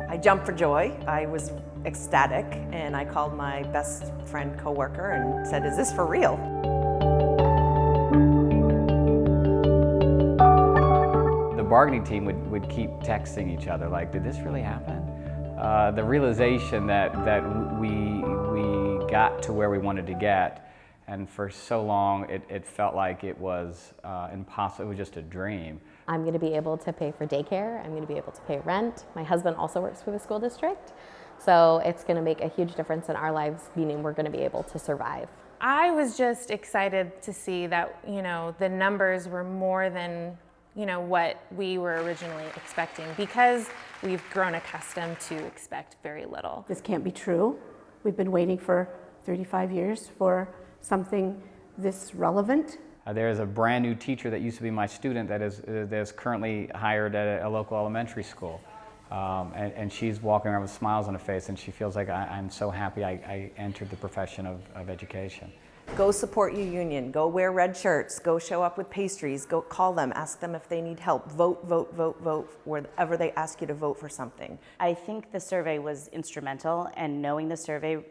I jumped for joy. I was ecstatic, and I called my best friend coworker and said, "Is this for real?" The bargaining team would keep texting each other like, did this really happen? The realization that we got to where we wanted to get, and for so long it felt like it was impossible, it was just a dream. I'm going to be able to pay for daycare, I'm going to be able to pay rent. My husband also works for the school district, so it's going to make a huge difference in our lives, meaning we're going to be able to survive. I was just excited to see that, the numbers were more than what we were originally expecting, because we've grown accustomed to expect very little. This can't be true. We've been waiting for 35 years for something this relevant. There is a brand new teacher that used to be my student that is currently hired at a local elementary school. And she's walking around with smiles on her face, and she feels like I'm so happy I entered the profession of education. Go support your union, go wear red shirts, go show up with pastries, go call them, ask them if they need help, vote, vote, vote, vote, wherever they ask you to vote for something. I think the survey was instrumental, and knowing the survey,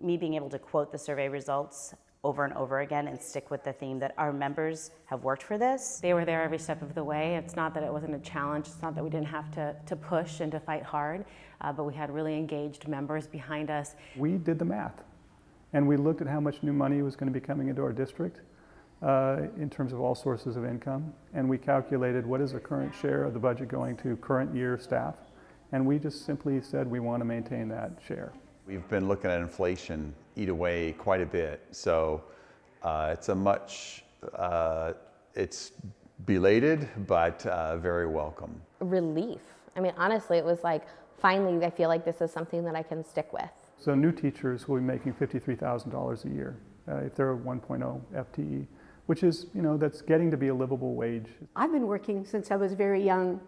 me being able to quote the survey results over and over again and stick with the theme that our members have worked for this. They were there every step of the way. It's not that it wasn't a challenge, it's not that we didn't have to push and to fight hard, but we had really engaged members behind us. We did the math, and we looked at how much new money was going to be coming into our district in terms of all sources of income, and we calculated what is the current share of the budget going to current year staff, and we just simply said we want to maintain that share. We've been looking at inflation eat away quite a bit, so it's belated, but very welcome. Relief. I mean, honestly, it was like, finally, I feel like this is something that I can stick with. So new teachers will be making $53,000 a year if they're a 1.0 FTE, which is, that's getting to be a livable wage. I've been working since I was very young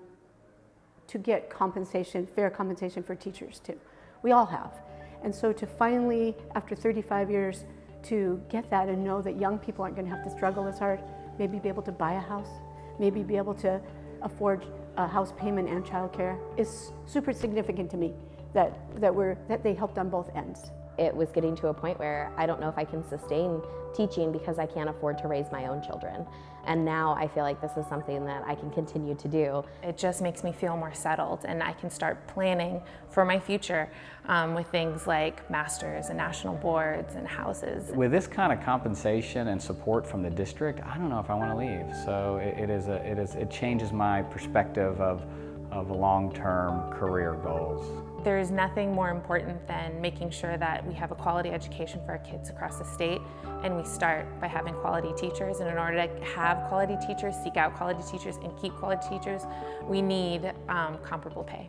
to get compensation, fair compensation for teachers too. We all have. And so to finally, after 35 years, to get that and know that young people aren't going to have to struggle as hard, maybe be able to buy a house, maybe be able to afford a house payment and childcare, is super significant to me that they helped on both ends. It was getting to a point where I don't know if I can sustain teaching because I can't afford to raise my own children. And now I feel like this is something that I can continue to do. It just makes me feel more settled, and I can start planning for my future with things like masters and national boards and houses. With this kind of compensation and support from the district, I don't know if I want to leave. So it changes my perspective of long-term career goals. There is nothing more important than making sure that we have a quality education for our kids across the state, and we start by having quality teachers. And in order to have quality teachers, seek out quality teachers, and keep quality teachers, we need comparable pay.